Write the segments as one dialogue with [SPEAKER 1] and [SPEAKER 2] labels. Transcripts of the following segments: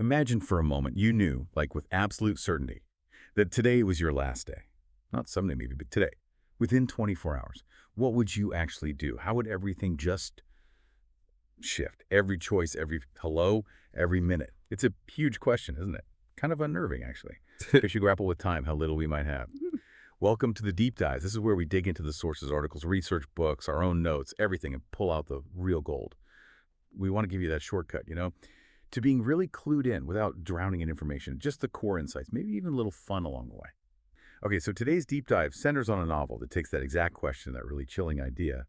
[SPEAKER 1] Imagine for a moment you knew, like with absolute certainty, that today was your last day. Not someday maybe, but today. Within 24 hours. What would you actually do? How would everything just shift? Every choice, every hello, every minute. It's a huge question, isn't it? Kind of unnerving, actually. Because you grapple with time, how little we might have. Welcome to the Deep Dives. This is where we dig into the sources, articles, research books, our own notes, everything, and pull out the real gold. We want to give you that shortcut, to being really clued in without drowning in information, just the core insights, maybe even a little fun along the way. Okay, so today's deep dive centers on a novel that takes that exact question, that really chilling idea,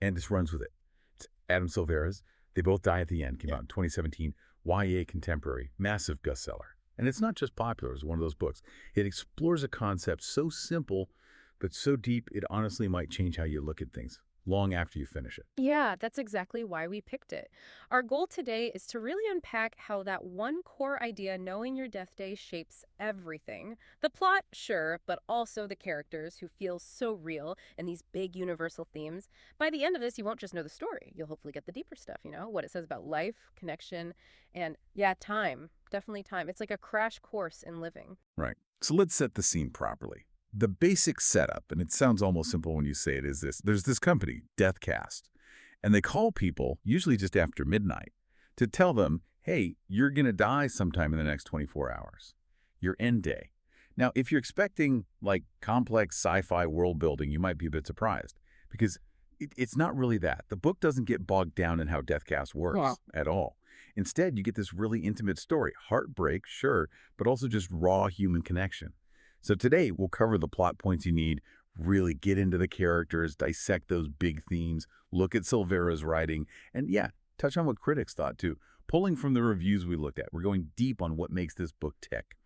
[SPEAKER 1] and just runs with it. It's Adam Silvera's They Both Die at the End, came out in 2017, YA contemporary, massive bestseller. And it's not just popular, it's one of those books. It explores a concept so simple, but so deep, it honestly might change how you look at things long after you finish it.
[SPEAKER 2] Yeah, that's exactly why we picked it. Our goal today is to really unpack how that one core idea, knowing your death day, shapes everything. The plot, sure, but also the characters who feel so real and these big universal themes. By the end of this, you won't just know the story. You'll hopefully get the deeper stuff, what it says about life, connection, and yeah, time. Definitely time. It's like a crash course in living.
[SPEAKER 1] Right. So let's set the scene properly. The basic setup, and it sounds almost simple when you say it, is this. There's this company, Deathcast, and they call people, usually just after midnight, to tell them, hey, you're going to die sometime in the next 24 hours. Your end day. Now, if you're expecting, like, complex sci-fi world building, you might be a bit surprised, because it's not really that. The book doesn't get bogged down in how Deathcast works at all. Instead, you get this really intimate story. Heartbreak, sure, but also just raw human connection. So today, we'll cover the plot points you need, really get into the characters, dissect those big themes, look at Silvera's writing, and yeah, touch on what critics thought too. Pulling from the reviews we looked at, we're going deep on what makes this book tick.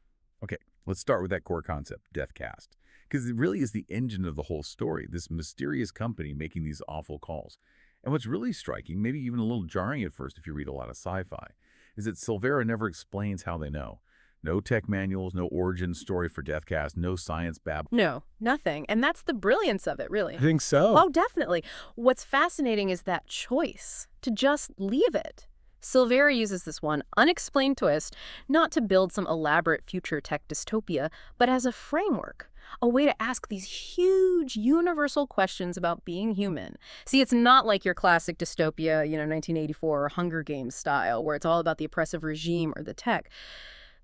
[SPEAKER 1] Okay, let's start with that core concept, Deathcast, because it really is the engine of the whole story, this mysterious company making these awful calls. And what's really striking, maybe even a little jarring at first if you read a lot of sci-fi, is that Silvera never explains how they know. No tech manuals, no origin story for Deathcast, no science babble.
[SPEAKER 2] No, nothing. And that's the brilliance of it, really.
[SPEAKER 3] I think so.
[SPEAKER 2] Oh, definitely. What's fascinating is that choice to just leave it. Silvera uses this one unexplained twist not to build some elaborate future tech dystopia, but as a framework, a way to ask these huge universal questions about being human. See, it's not like your classic dystopia, 1984 or Hunger Games style, where it's all about the oppressive regime or the tech.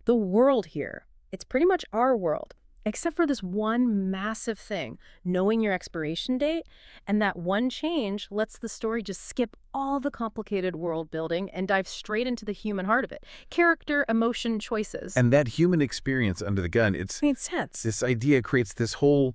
[SPEAKER 2] The world here, it's pretty much our world, except for this one massive thing, knowing your expiration date, and that one change lets the story just skip all the complicated world building and dive straight into the human heart of it. Character, emotion, choices.
[SPEAKER 1] And that human experience under the gun, it's
[SPEAKER 2] made sense.
[SPEAKER 1] This idea creates this whole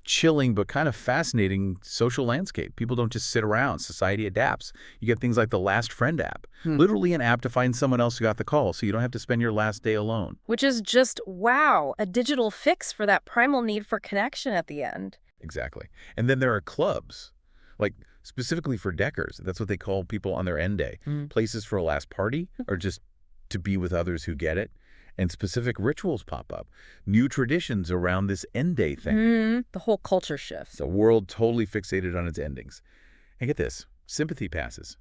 [SPEAKER 1] chilling but kind of fascinating social landscape. People don't just sit around. Society adapts. You get things like the Last Friend app. Literally an app to find someone else who got the call so you don't have to spend your last day alone.
[SPEAKER 2] Which is just, wow, a digital fix for that primal need for connection at the end.
[SPEAKER 1] Exactly. And then there are clubs, like specifically for deckers. That's what they call people on their end day. Places for a last party or just to be with others who get it. And specific rituals pop up. New traditions around this end day thing.
[SPEAKER 2] The whole culture shifts.
[SPEAKER 1] The world totally fixated on its endings. And get this, sympathy passes.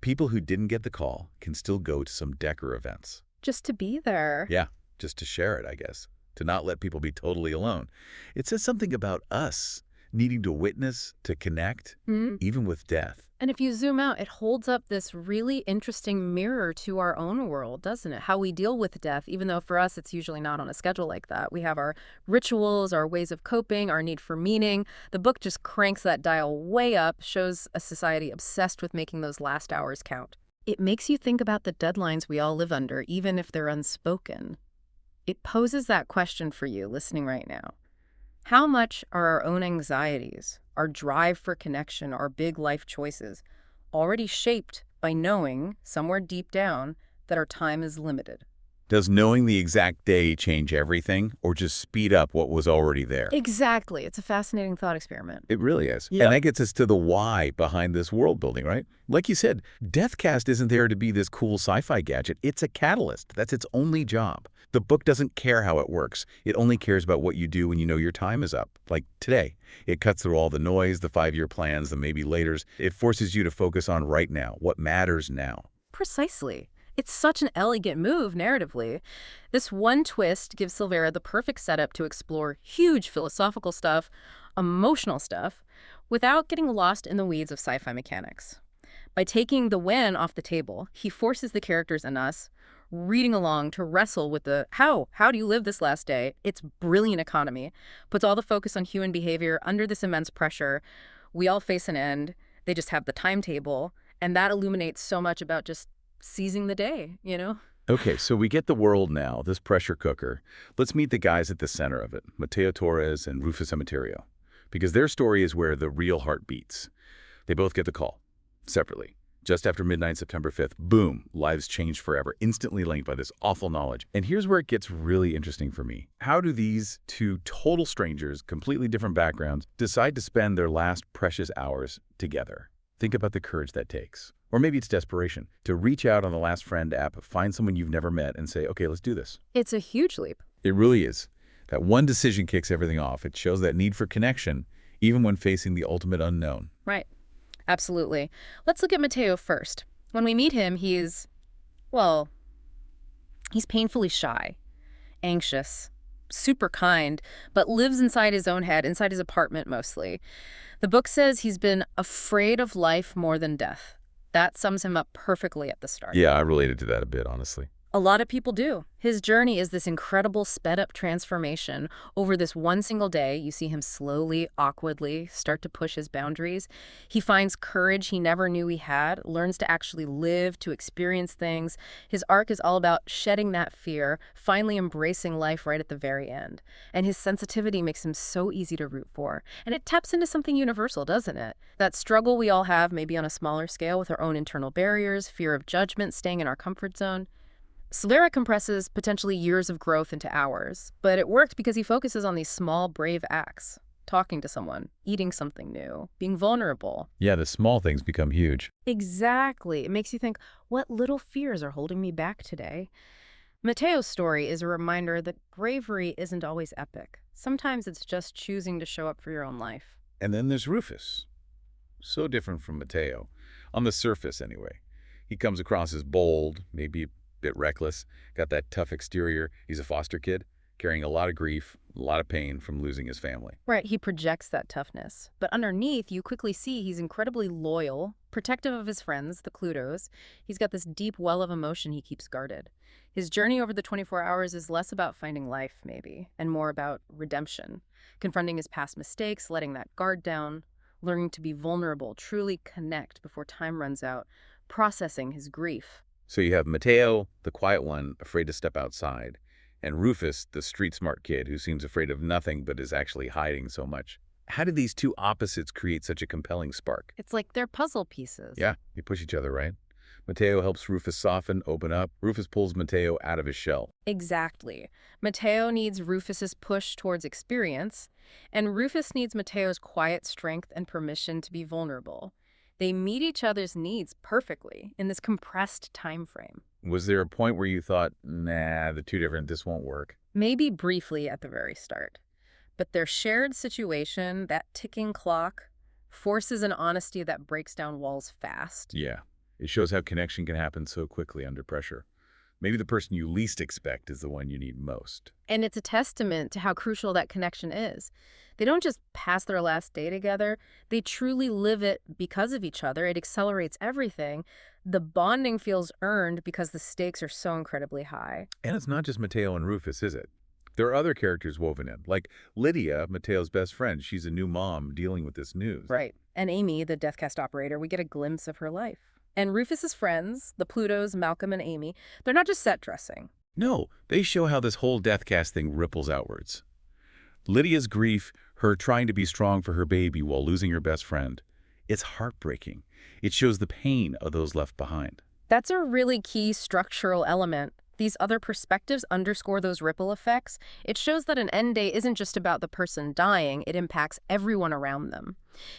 [SPEAKER 1] People who didn't get the call can still go to some Decker events.
[SPEAKER 2] Just to be there.
[SPEAKER 1] Yeah, just to share it, I guess. To not let people be totally alone. It says something about us needing to witness, to connect, even with death.
[SPEAKER 2] And if you zoom out, it holds up this really interesting mirror to our own world, doesn't it? How we deal with death, even though for us it's usually not on a schedule like that. We have our rituals, our ways of coping, our need for meaning. The book just cranks that dial way up, shows a society obsessed with making those last hours count. It makes you think about the deadlines we all live under, even if they're unspoken. It poses that question for you listening right now. How much are our own anxieties, our drive for connection, our big life choices, already shaped by knowing, somewhere deep down, that our time is limited?
[SPEAKER 1] Does knowing the exact day change everything, or just speed up what was already there?
[SPEAKER 2] Exactly. It's a fascinating thought experiment.
[SPEAKER 1] It really is.
[SPEAKER 3] Yeah.
[SPEAKER 1] And that gets us to the why behind this world building, right? Like you said, Deathcast isn't there to be this cool sci-fi gadget. It's a catalyst. That's its only job. The book doesn't care how it works. It only cares about what you do when you know your time is up, like today. It cuts through all the noise, the 5-year plans, the maybe laters. It forces you to focus on right now, what matters now.
[SPEAKER 2] Precisely. It's such an elegant move narratively. This one twist gives Silvera the perfect setup to explore huge philosophical stuff, emotional stuff, without getting lost in the weeds of sci-fi mechanics. By taking the when off the table, he forces the characters and us reading along to wrestle with the how do you live this last day? It's brilliant economy. Puts all the focus on human behavior under this immense pressure. We all face an end. They just have the timetable, and that illuminates so much about just seizing the day.
[SPEAKER 1] Okay, so we get the world now, this pressure cooker. Let's meet the guys at the center of it, Mateo Torrez and Rufus Emeterio, because their story is where the real heart beats. They both get the call, separately. Just after midnight, September 5th, boom, lives changed forever, instantly linked by this awful knowledge. And here's where it gets really interesting for me. How do these two total strangers, completely different backgrounds, decide to spend their last precious hours together? Think about the courage that takes. Or maybe it's desperation, to reach out on the Last Friend app, find someone you've never met and say, okay, let's do this.
[SPEAKER 2] It's a huge leap.
[SPEAKER 1] It really is. That one decision kicks everything off. It shows that need for connection, even when facing the ultimate unknown.
[SPEAKER 2] Right. Absolutely. Let's look at Mateo first. When we meet him, he's painfully shy, anxious, super kind, but lives inside his own head, inside his apartment mostly. The book says he's been afraid of life more than death. That sums him up perfectly at the start.
[SPEAKER 1] Yeah, I related to that a bit, honestly.
[SPEAKER 2] A lot of people do. His journey is this incredible sped-up transformation. Over this one single day, you see him slowly, awkwardly start to push his boundaries. He finds courage he never knew he had, learns to actually live, to experience things. His arc is all about shedding that fear, finally embracing life right at the very end. And his sensitivity makes him so easy to root for. And it taps into something universal, doesn't it? That struggle we all have, maybe on a smaller scale, with our own internal barriers, fear of judgment, staying in our comfort zone. Silvera compresses potentially years of growth into hours, but it worked because he focuses on these small, brave acts. Talking to someone, eating something new, being vulnerable.
[SPEAKER 1] Yeah, the small things become huge.
[SPEAKER 2] Exactly. It makes you think, what little fears are holding me back today? Mateo's story is a reminder that bravery isn't always epic. Sometimes it's just choosing to show up for your own life.
[SPEAKER 1] And then there's Rufus. So different from Mateo. On the surface, anyway. He comes across as bold, maybe bit reckless, got that tough exterior. He's a foster kid, carrying a lot of grief, a lot of pain from losing his family.
[SPEAKER 2] Right, he projects that toughness. But underneath, you quickly see he's incredibly loyal, protective of his friends, the Clutos. He's got this deep well of emotion he keeps guarded. His journey over the 24 hours is less about finding life, maybe, and more about redemption. Confronting his past mistakes, letting that guard down, learning to be vulnerable, truly connect before time runs out, processing his grief.
[SPEAKER 1] So you have Mateo, the quiet one, afraid to step outside, and Rufus, the street-smart kid who seems afraid of nothing but is actually hiding so much. How did these two opposites create such a compelling spark?
[SPEAKER 2] It's like they're puzzle pieces.
[SPEAKER 1] Yeah, they push each other, right? Mateo helps Rufus soften, open up. Rufus pulls Mateo out of his shell.
[SPEAKER 2] Exactly. Mateo needs Rufus's push towards experience, and Rufus needs Mateo's quiet strength and permission to be vulnerable. They meet each other's needs perfectly in this compressed time frame.
[SPEAKER 1] Was there a point where you thought, nah, the two different, this won't work?
[SPEAKER 2] Maybe briefly at the very start. But their shared situation, that ticking clock, forces an honesty that breaks down walls fast.
[SPEAKER 1] Yeah, it shows how connection can happen so quickly under pressure. Maybe the person you least expect is the one you need most.
[SPEAKER 2] And it's a testament to how crucial that connection is. They don't just pass their last day together. They truly live it because of each other. It accelerates everything. The bonding feels earned because the stakes are so incredibly high.
[SPEAKER 1] And it's not just Mateo and Rufus, is it? There are other characters woven in, like Lydia, Mateo's best friend. She's a new mom dealing with this news.
[SPEAKER 2] Right. And Amy, the Deathcast operator, we get a glimpse of her life. And Rufus's friends, the Plutos, Malcolm and Amy, they're not just set dressing.
[SPEAKER 1] No, they show how this whole Deathcast thing ripples outwards. Lydia's grief, her trying to be strong for her baby while losing her best friend, it's heartbreaking. It shows the pain of those left behind.
[SPEAKER 2] That's a really key structural element. These other perspectives underscore those ripple effects. It shows that an end day isn't just about the person dying, it impacts everyone around them.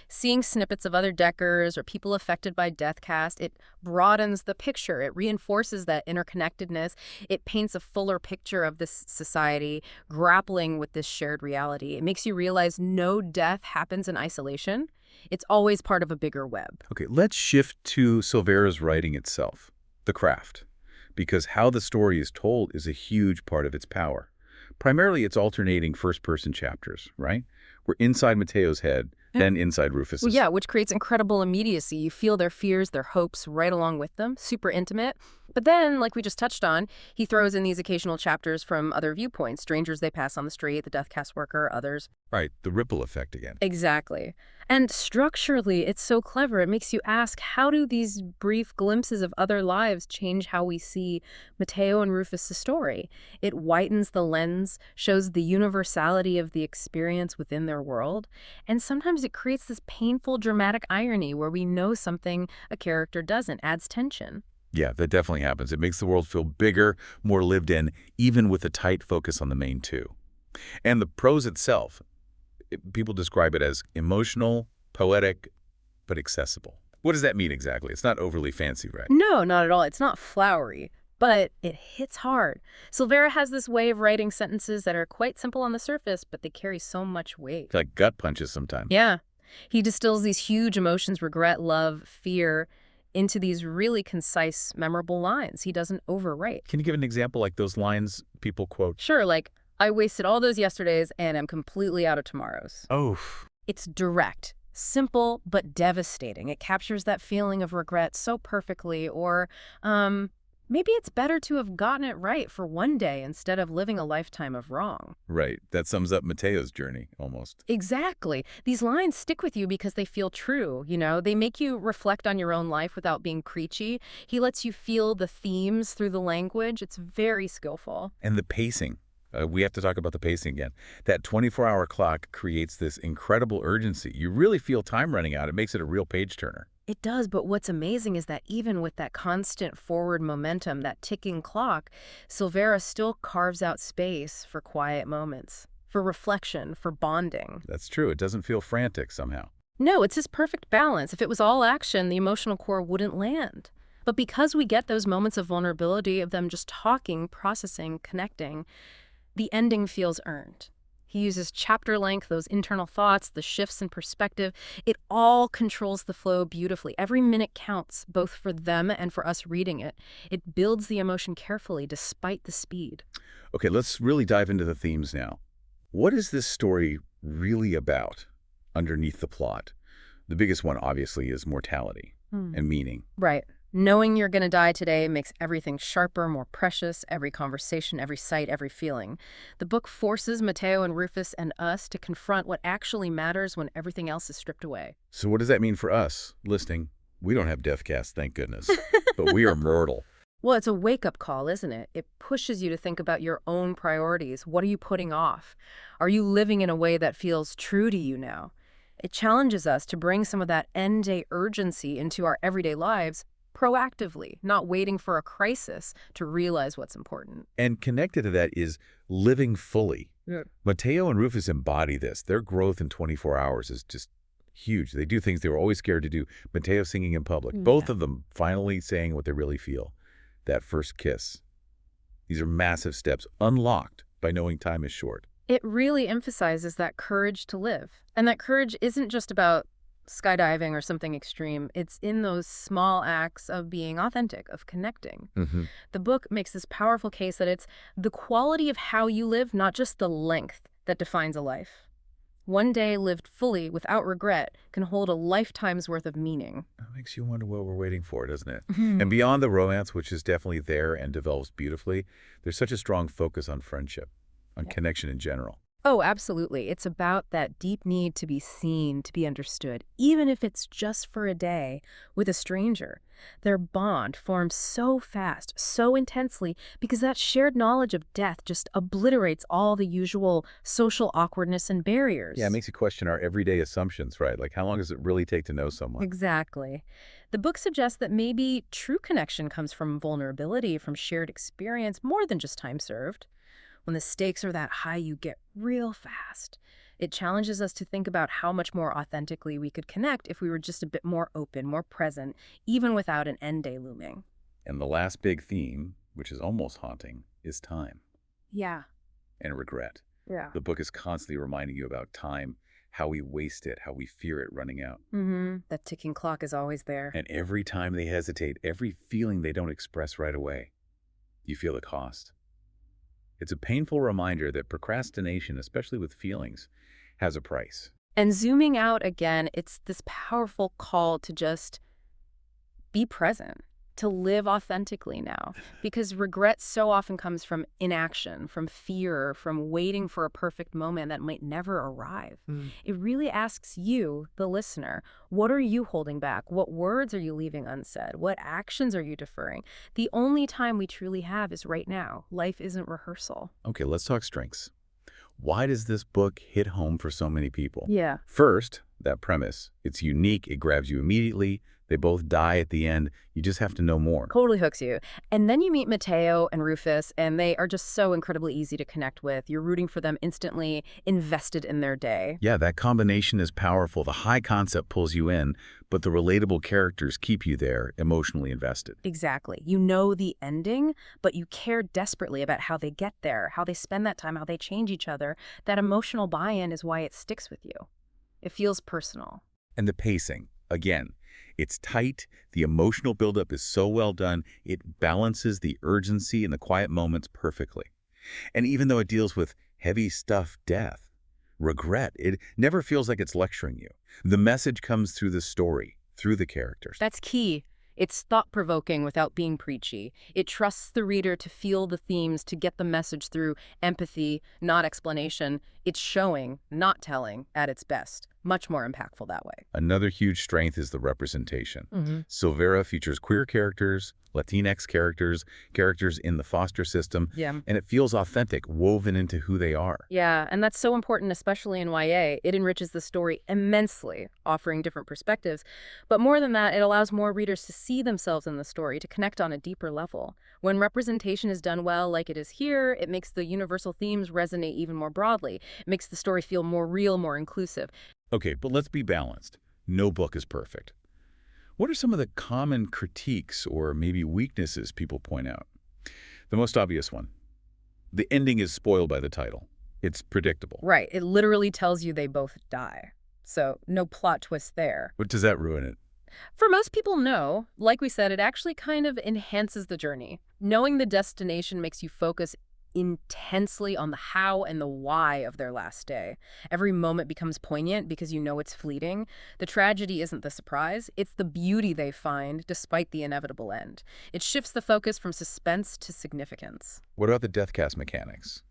[SPEAKER 2] Seeing snippets of other Deckers or people affected by Deathcast, it broadens the picture. It reinforces that interconnectedness. It paints a fuller picture of this society grappling with this shared reality. It makes you realize no death happens in isolation. It's always part of a bigger web.
[SPEAKER 1] Okay, let's shift to Silvera's writing itself, the craft. because how the story is told is a huge part of its power. Primarily, it's alternating first-person chapters, right? We're inside Mateo's head, then inside Rufus's.
[SPEAKER 2] Well, yeah, which creates incredible immediacy. You feel their fears, their hopes right along with them, super intimate. But then, like we just touched on, he throws in these occasional chapters from other viewpoints, strangers they pass on the street, the death cast worker, others.
[SPEAKER 1] Right, the ripple effect again.
[SPEAKER 2] Exactly. And structurally, it's so clever. It makes you ask, how do these brief glimpses of other lives change how we see Mateo and Rufus' story? It widens the lens, shows the universality of the experience within their world, and sometimes it creates this painful, dramatic irony where we know something a character doesn't, adds tension.
[SPEAKER 1] Yeah, that definitely happens. It makes the world feel bigger, more lived in, even with a tight focus on the main two. And the prose itself, people describe it as emotional, poetic, but accessible. What does that mean exactly? It's not overly fancy, right?
[SPEAKER 2] No, not at all. It's not flowery, but it hits hard. Silvera has this way of writing sentences that are quite simple on the surface, but they carry so much weight.
[SPEAKER 1] Like gut punches sometimes.
[SPEAKER 2] Yeah. He distills these huge emotions, regret, love, fear, into these really concise, memorable lines. He doesn't overwrite.
[SPEAKER 1] Can you give an example like those lines people quote?
[SPEAKER 2] Sure, like, I wasted all those yesterdays and I'm completely out of tomorrows.
[SPEAKER 1] Oh.
[SPEAKER 2] It's direct, simple, but devastating. It captures that feeling of regret so perfectly. Or maybe it's better to have gotten it right for one day instead of living a lifetime of wrong.
[SPEAKER 1] Right. That sums up Mateo's journey, almost.
[SPEAKER 2] Exactly. These lines stick with you because they feel true, you know? They make you reflect on your own life without being preachy. He lets you feel the themes through the language. It's very skillful.
[SPEAKER 1] And the pacing. We have to talk about the pacing again. That 24-hour clock creates this incredible urgency. You really feel time running out. It makes it a real page-turner.
[SPEAKER 2] It does, but what's amazing is that even with that constant forward momentum, that ticking clock, Silvera still carves out space for quiet moments, for reflection, for bonding.
[SPEAKER 1] That's true. It doesn't feel frantic somehow.
[SPEAKER 2] No, it's his perfect balance. If it was all action, the emotional core wouldn't land. But because we get those moments of vulnerability, of them just talking, processing, connecting, the ending feels earned. He uses chapter length, those internal thoughts, the shifts in perspective. It all controls the flow beautifully. Every minute counts, both for them and for us reading it. It builds the emotion carefully, despite the speed.
[SPEAKER 1] Okay, let's really dive into the themes now. What is this story really about underneath the plot? The biggest one, obviously, is mortality and meaning.
[SPEAKER 2] Right. Knowing you're going to die today makes everything sharper, more precious, every conversation, every sight, every feeling. The book forces Mateo and Rufus and us to confront what actually matters when everything else is stripped away.
[SPEAKER 1] So what does that mean for us listening? We don't have Deathcast, thank goodness, but we are mortal.
[SPEAKER 2] Well, it's a wake-up call, isn't it? It pushes you to think about your own priorities. What are you putting off? Are you living in a way that feels true to you now? It challenges us to bring some of that end-day urgency into our everyday lives proactively, not waiting for a crisis to realize what's important.
[SPEAKER 1] And connected to that is living fully.
[SPEAKER 2] Yeah.
[SPEAKER 1] Mateo and Rufus embody this. Their growth in 24 hours is just huge. They do things they were always scared to do. Mateo singing in public. Both of them finally saying what they really feel. That first kiss. These are massive steps unlocked by knowing time is short.
[SPEAKER 2] It really emphasizes that courage to live. And that courage isn't just about skydiving or something extreme. It's in those small acts of being authentic, of connecting. The book makes this powerful case that it's the quality of how you live, not just the length, that defines a life. One day lived fully, without regret, can hold a lifetime's worth of meaning.
[SPEAKER 1] That makes you wonder what we're waiting for, doesn't it? And beyond the romance, which is definitely there and develops beautifully, there's such a strong focus on friendship, on connection in general.
[SPEAKER 2] Oh, absolutely. It's about that deep need to be seen, to be understood, even if it's just for a day with a stranger. Their bond forms so fast, so intensely, because that shared knowledge of death just obliterates all the usual social awkwardness and barriers.
[SPEAKER 1] Yeah, it makes you question our everyday assumptions, right? Like, how long does it really take to know someone?
[SPEAKER 2] Exactly. The book suggests that maybe true connection comes from vulnerability, from shared experience, more than just time served. When the stakes are that high, you get real fast. It challenges us to think about how much more authentically we could connect if we were just a bit more open, more present, even without an end day looming.
[SPEAKER 1] And the last big theme, which is almost haunting, is time.
[SPEAKER 2] Yeah.
[SPEAKER 1] And regret.
[SPEAKER 2] Yeah.
[SPEAKER 1] The book is constantly reminding you about time, how we waste it, how we fear it running out.
[SPEAKER 2] That ticking clock is always there.
[SPEAKER 1] And every time they hesitate, every feeling they don't express right away, You feel the cost. It's a painful reminder that procrastination, especially with feelings, has a price.
[SPEAKER 2] And zooming out again, it's this powerful call to just be present, to live authentically now. Because regret so often comes from inaction, from fear, from waiting for a perfect moment that might never arrive. It really asks you, the listener, what are you holding back? What words are you leaving unsaid? What actions are you deferring? The only time we truly have is right now. Life isn't rehearsal.
[SPEAKER 1] Okay, let's talk strengths. Why does this book hit home for so many people?
[SPEAKER 2] Yeah.
[SPEAKER 1] First, that premise. It's unique. It grabs you immediately. They both die at the end. You just have to know more.
[SPEAKER 2] Totally hooks you. And then you meet Mateo and Rufus, and they are just so incredibly easy to connect with. You're rooting for them instantly, invested in their day.
[SPEAKER 1] Yeah, that combination is powerful. The high concept pulls you in, but the relatable characters keep you there, emotionally invested.
[SPEAKER 2] Exactly. You know the ending, but you care desperately about how they get there, how they spend that time, how they change each other. That emotional buy-in is why it sticks with you. It feels personal.
[SPEAKER 1] And the pacing, again, it's tight. The emotional buildup is so well done. It balances the urgency and the quiet moments perfectly. And even though it deals with heavy stuff, death, regret, it never feels like it's lecturing you. The message comes through the story, through the characters.
[SPEAKER 2] That's key. It's thought-provoking without being preachy. It trusts the reader to feel the themes, to get the message through empathy, not explanation. It's showing, not telling, at its best. Much more impactful that way.
[SPEAKER 1] Another huge strength is the representation. Silvera features queer characters, Latinx characters, characters in the foster system,
[SPEAKER 2] Yeah.
[SPEAKER 1] and it feels authentic, woven into who they are.
[SPEAKER 2] Yeah, and that's so important, especially in YA. It enriches the story immensely, offering different perspectives. But more than that, it allows more readers to see themselves in the story, to connect on a deeper level. When representation is done well, like it is here, it makes the universal themes resonate even more broadly. It makes the story feel more real, more inclusive.
[SPEAKER 1] Okay, but let's be balanced. No book is perfect. What are some of the common critiques or maybe weaknesses people point out? The most obvious one. The ending is spoiled by the title. It's predictable.
[SPEAKER 2] Right, it literally tells you they both die. So no plot twist there.
[SPEAKER 1] But does that ruin it?
[SPEAKER 2] For most people, no. Like we said, it actually kind of enhances the journey. Knowing the destination makes you focus intensely on the how and the why of their last day. Every moment becomes poignant because you know it's fleeting. The tragedy isn't the surprise, it's the beauty they find despite the inevitable end. It shifts the focus from suspense to significance.
[SPEAKER 1] What about the death cast mechanics?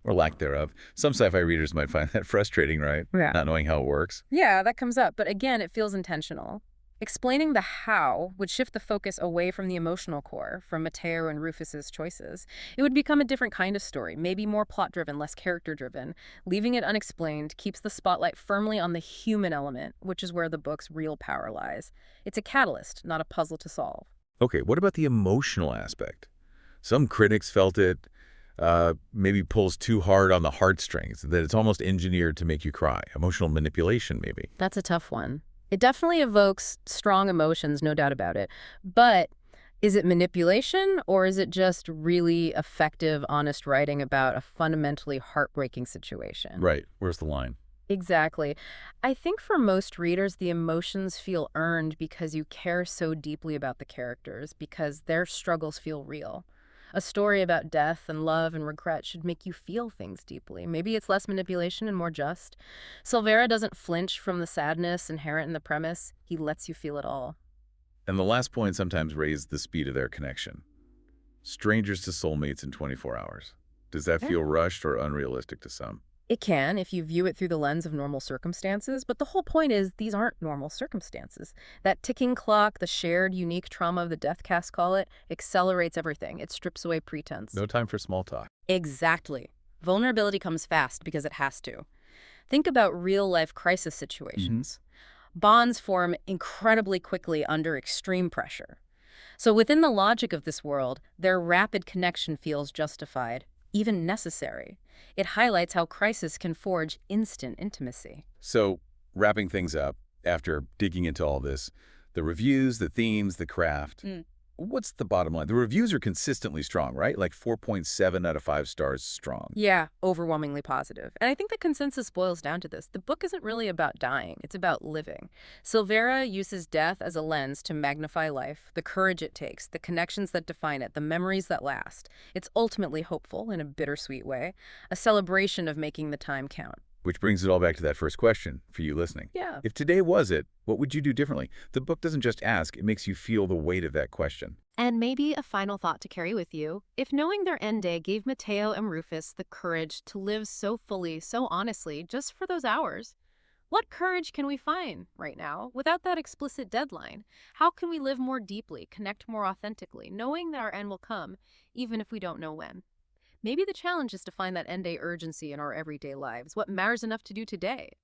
[SPEAKER 1] Or lack thereof. Some sci-fi readers might find that frustrating, right?
[SPEAKER 2] Yeah.
[SPEAKER 1] Not knowing how it works.
[SPEAKER 2] Yeah, that comes up, but again, it feels intentional. Explaining the how would shift the focus away from the emotional core, from Mateo and Rufus's choices. It would become a different kind of story, maybe more plot-driven, less character-driven. Leaving it unexplained keeps the spotlight firmly on the human element, which is where the book's real power lies. It's a catalyst, not a puzzle to solve.
[SPEAKER 1] Okay, what about the emotional aspect? Some critics felt it maybe pulls too hard on the heartstrings, that it's almost engineered to make you cry. Emotional manipulation, maybe.
[SPEAKER 2] That's a tough one. It definitely evokes strong emotions, no doubt about it. But is it manipulation, or is it just really effective, honest writing about a fundamentally heartbreaking situation?
[SPEAKER 1] Right. Where's the line?
[SPEAKER 2] Exactly. I think for most readers, the emotions feel earned because you care so deeply about the characters, because their struggles feel real. A story about death and love and regret should make you feel things deeply. Maybe it's less manipulation and more just. Silvera doesn't flinch from the sadness inherent in the premise. He lets you feel it all.
[SPEAKER 1] And the last point sometimes raised the speed of their connection. Strangers to soulmates in 24 hours. Does that feel rushed or unrealistic to some?
[SPEAKER 2] It can, if you view it through the lens of normal circumstances, but the whole point is these aren't normal circumstances. That ticking clock, the shared, unique trauma of the death cast call it, accelerates everything. It strips away pretense.
[SPEAKER 1] No time for small talk.
[SPEAKER 2] Exactly. Vulnerability comes fast because it has to. Think about real-life crisis situations. Bonds form incredibly quickly under extreme pressure. So within the logic of this world, their rapid connection feels justified, even necessary. It highlights how crisis can forge instant intimacy.
[SPEAKER 1] So, wrapping things up, after digging into all this, the reviews, the themes, the craft, What's the bottom line? The reviews are consistently strong, right? Like 4.7 out of 5 stars strong.
[SPEAKER 2] Yeah, overwhelmingly positive. And I think the consensus boils down to this. The book isn't really about dying, it's about living. Silvera uses death as a lens to magnify life, the courage it takes, the connections that define it, the memories that last. It's ultimately hopeful in a bittersweet way, a celebration of making the time count.
[SPEAKER 1] Which brings it all back to that first question for you listening.
[SPEAKER 2] Yeah.
[SPEAKER 1] If today was it, what would you do differently? The book doesn't just ask, it makes you feel the weight of that question.
[SPEAKER 2] And maybe a final thought to carry with you. If knowing their end day gave Mateo and Rufus the courage to live so fully, so honestly, just for those hours, what courage can we find right now without that explicit deadline? How can we live more deeply, connect more authentically, knowing that our end will come, even if we don't know when? Maybe the challenge is to find that end day urgency in our everyday lives, what matters enough to do today.